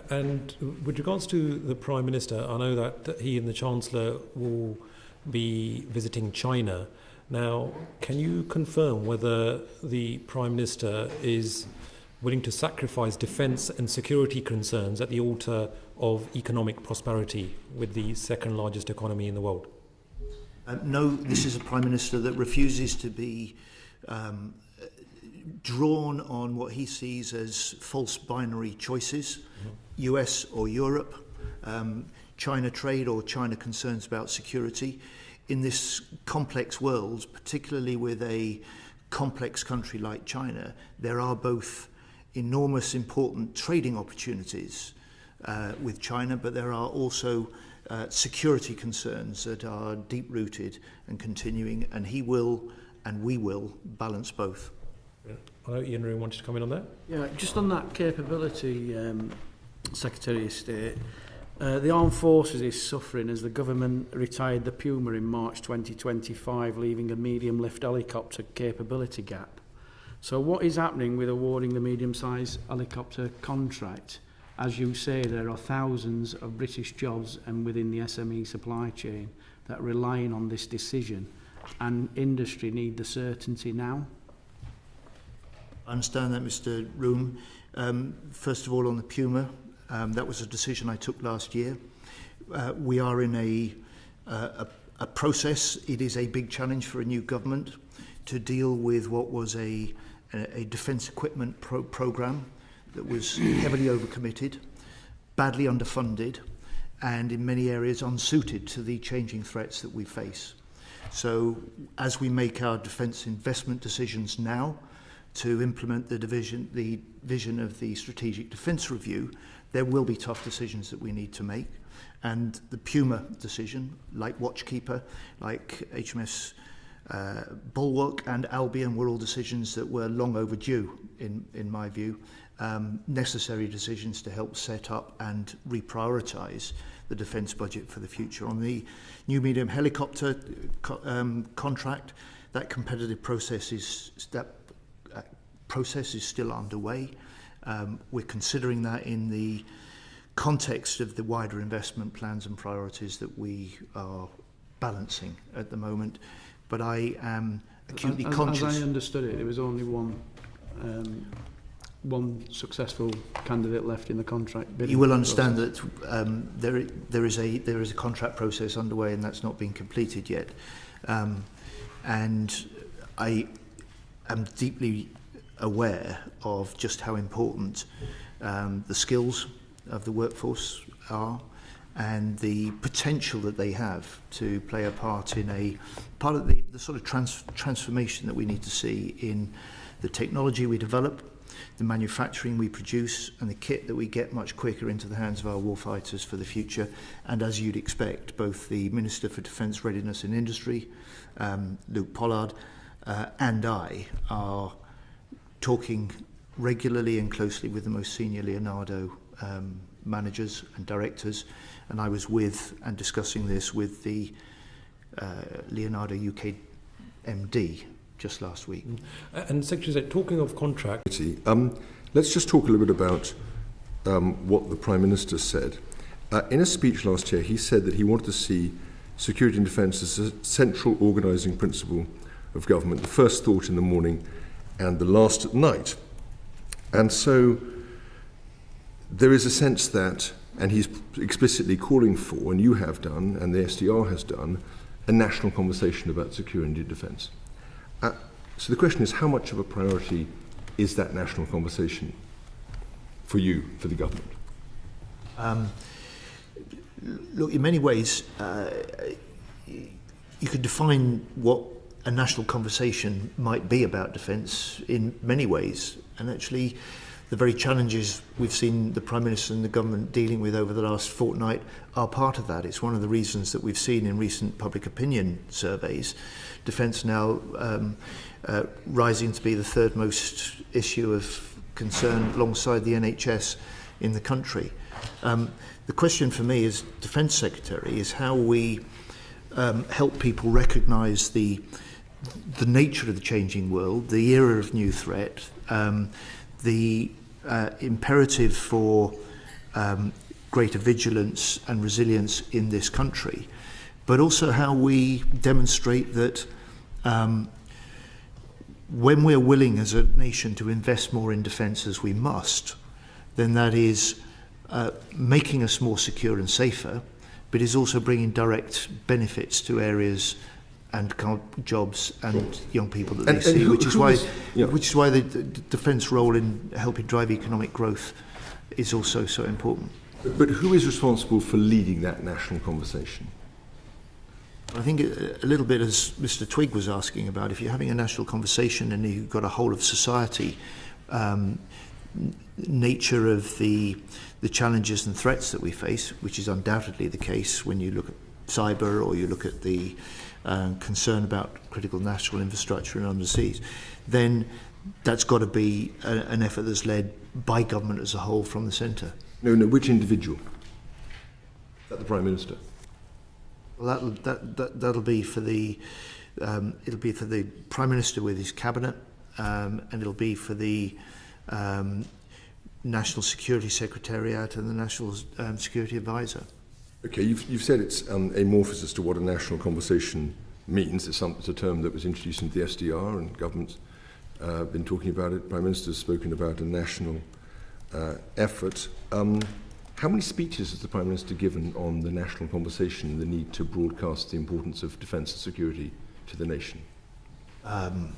And with regards to the Prime Minister, I know that he and the Chancellor will be visiting China. Now, can you confirm whether the Prime Minister is willing to sacrifice defence and security concerns at the altar of economic prosperity with the second largest economy in the world? No, this is a Prime Minister that refuses to be drawn on what he sees as false binary choices, US or Europe, China trade or China concerns about security. In this complex world, particularly with a complex country like China, there are both enormous important trading opportunities with China, but there are also security concerns that are deep-rooted and continuing, and he will and we will balance both. Yeah. I know Ian Roon wanted to comment on that. Yeah, just on that capability, Secretary of State, the Armed Forces is suffering as the government retired the Puma in March 2025, leaving a medium-lift helicopter capability gap. So what is happening with awarding the medium-sized helicopter contract? As you say, there are thousands of British jobs and within the SME supply chain that are relying on this decision, and industry need the certainty now. I understand that, Mr. Room. First of all, on the Puma, that was a decision I took last year. We are in a process. It is a big challenge for a new government to deal with what was a defence equipment programme that was heavily overcommitted, badly underfunded, and in many areas unsuited to the changing threats that we face. So as we make our defence investment decisions now to implement the vision of the Strategic Defence Review, there will be tough decisions that we need to make. And the Puma decision, like Watchkeeper, like HMS Bulwark and Albion, were all decisions that were long overdue, in my view, necessary decisions to help set up and reprioritise the defence budget for the future. On the new medium helicopter contract, that competitive process is still underway. We're considering that in the context of the wider investment plans and priorities that we are balancing at the moment. But I am acutely conscious. As I understood it, there was only one successful candidate left in the contract. You will understand that there is a contract process underway, and that's not been completed yet. And I am deeply aware of just how important the skills of the workforce are, and the potential that they have to play a part in the sort of transformation that we need to see in the technology we develop, the manufacturing we produce, and the kit that we get much quicker into the hands of our warfighters for the future. And as you'd expect, both the Minister for Defence Readiness and Industry, Luke Pollard, and I are talking regularly and closely with the most senior Leonardo managers and directors, and I was with and discussing this with the Leonardo UK MD just last week. And Secretary said, talking of contract, let's just talk a little bit about what the Prime Minister said. In a speech last year, he said that he wanted to see security and defence as a central organising principle of government, the first thought in the morning and the last at night. And so there is a sense that, and he's explicitly calling for, and you have done, and the SDR has done, a national conversation about security and defence. So the question is, how much of a priority is that national conversation for you, for the government? Look, in many ways, you could define what a national conversation might be about defence in many ways. And actually, the very challenges we've seen the Prime Minister and the government dealing with over the last fortnight are part of that. It's one of the reasons that we've seen in recent public opinion surveys, defence now rising to be the third most issue of concern alongside the NHS in the country. The question for me as Defence Secretary is how we help people recognise the nature of the changing world, the era of new threat, the imperative for greater vigilance and resilience in this country, but also how we demonstrate that when we're willing as a nation to invest more in defence, as we must, then that is making us more secure and safer, but is also bringing direct benefits to areas and jobs and young people that they see, which is why the defence role in helping drive economic growth is also so important. But who is responsible for leading that national conversation? I think a little bit as Mr. Twigg was asking about, if you're having a national conversation and you've got a whole of society, nature of the challenges and threats that we face, which is undoubtedly the case when you look at cyber or you look at the concern about critical national infrastructure and underseas, then that's got to be an effort that's led by government as a whole from the centre. No, which individual? Is that the Prime Minister? Well, that'll be for the it'll be for the Prime Minister with his cabinet, and it'll be for the National Security Secretariat and the National Security Advisor. Okay, you've said it's amorphous as to what a national conversation means. It's a term that was introduced into the SDR, and government's been talking about it. Prime Minister's spoken about a national effort. How many speeches has the Prime Minister given on the national conversation and the need to broadcast the importance of defence and security to the nation? I'm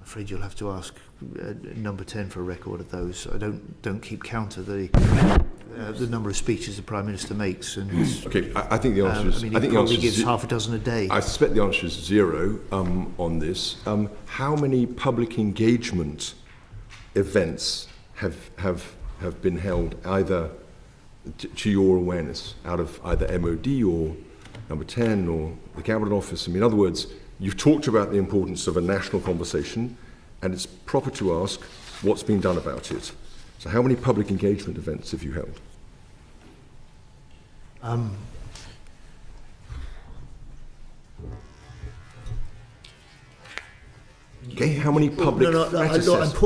afraid you'll have to ask number 10 for a record of those. I don't keep count of the number of speeches the Prime Minister makes. And okay, I think the answer is... I think the answer is gives half a dozen a day. I suspect the answer is 0 on this. How many public engagement events have been held either to your awareness out of either MOD or number 10 or the Cabinet Office? I mean, in other words, you've talked about the importance of a national conversation, and it's proper to ask what's being done about it. So how many public engagement events have you held? Okay, how many public...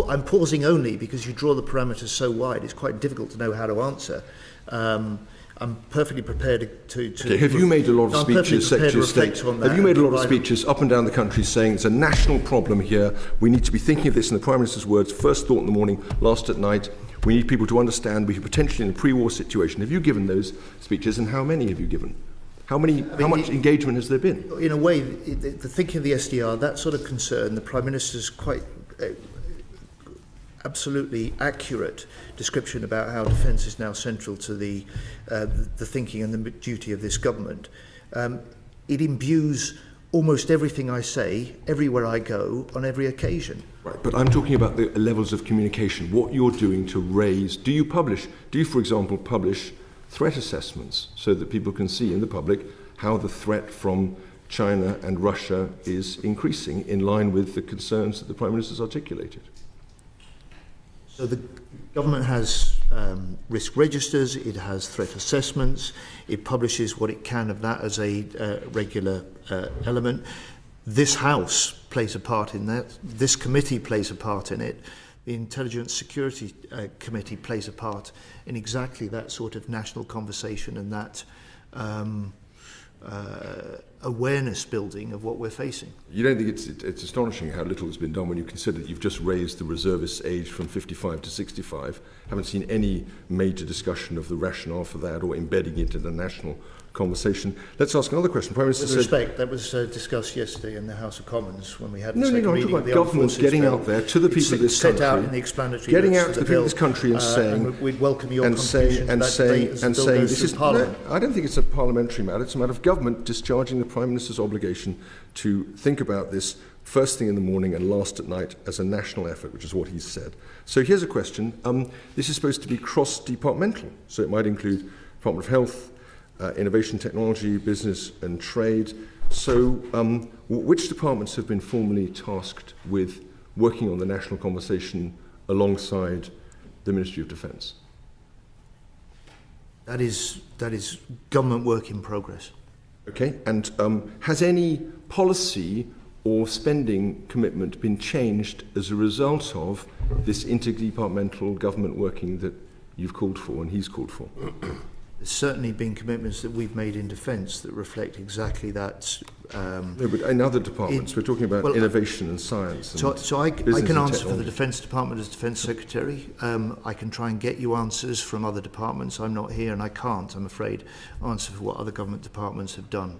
I'm pausing only because you draw the parameters so wide, it's quite difficult to know how to answer. I'm perfectly prepared to okay, have you made a lot of speeches, Secretary of State? Have you made a lot of speeches up and down the country saying it's a national problem here, we need to be thinking of this in the Prime Minister's words, first thought in the morning, last at night, we need people to understand we're potentially in a pre-war situation? Have you given those speeches, and how many have you given? How much engagement has there been? In a way, the thinking of the SDR, that sort of concern, the Prime Minister's quite absolutely accurate description about how defence is now central to the thinking and the duty of this government. It imbues almost everything I say, everywhere I go, on every occasion. Right, but I'm talking about the levels of communication, what you're doing to raise... Do you, for example, publish threat assessments so that people can see in the public how the threat from China and Russia is increasing in line with the concerns that the Prime Minister's articulated? So the government has risk registers, it has threat assessments, it publishes what it can of that as a regular element. This House plays a part in that, this committee plays a part in it, the Intelligence Security Committee plays a part in exactly that sort of national conversation and that awareness building of what we're facing. You don't think it's astonishing how little has been done when you consider that you've just raised the reservist age from 55 to 65, haven't seen any major discussion of the rationale for that or embedding it in the national conversation. Let's ask another question. Prime Minister With respect, that was discussed yesterday in the House of Commons when we had the second reading of the government getting out there to the people of this country, set out in the explanatory getting out to the people of this country and saying, and we'd welcome your contribution and saying this is Parliament. No, I don't think it's a parliamentary matter. It's a matter of government discharging the Prime Minister's obligation to think about this first thing in the morning and last at night as a national effort, which is what he's said. So here's a question. This is supposed to be cross-departmental, so it might include Department of Health, Innovation, Technology, Business and Trade. So which departments have been formally tasked with working on the national conversation alongside the Ministry of Defence? That is government work in progress. Okay, and has any policy or spending commitment been changed as a result of this interdepartmental government working that you've called for and he's called for? There's certainly been commitments that we've made in defence that reflect exactly that. No, but in other departments, we're talking about innovation and science. And so I can answer for the Defence Department as Defence Secretary. I can try and get you answers from other departments. I'm not here and I can't, I'm afraid, answer for what other government departments have done.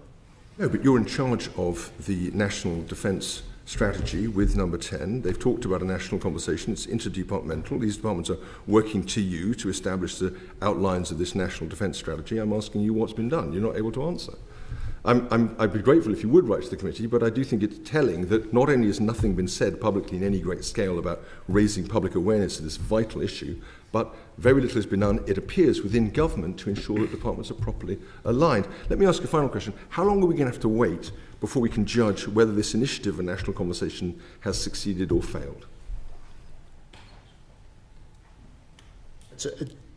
No, but you're in charge of the National Defence Strategy with Number 10. They've talked about a national conversation. It's interdepartmental. These departments are working to you to establish the outlines of this National Defence Strategy. I'm asking you what's been done. You're not able to answer. I'd be grateful if you would write to the committee, but I do think it's telling that not only has nothing been said publicly in any great scale about raising public awareness of this vital issue, but very little has been done, it appears, within government to ensure that departments are properly aligned. Let me ask a final question. How long are we going to have to wait before we can judge whether this initiative, a national conversation, has succeeded or failed?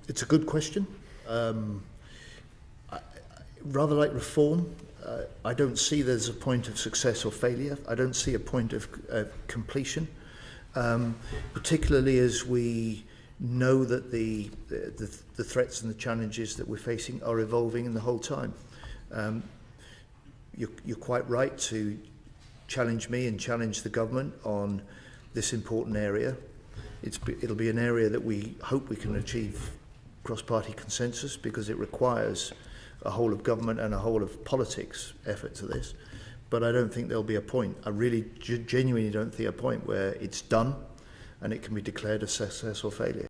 It's a good question. Rather like reform, I don't see there's a point of success or failure. I don't see a point of completion, particularly as we know that the threats and the challenges that we're facing are evolving in the whole time. You're quite right to challenge me and challenge the government on this important area. It'll be an area that we hope we can achieve cross-party consensus, because it requires a whole of government and a whole of politics effort to this. But I don't think there'll be a point. I really genuinely don't think a point where it's done and it can be declared a success or failure.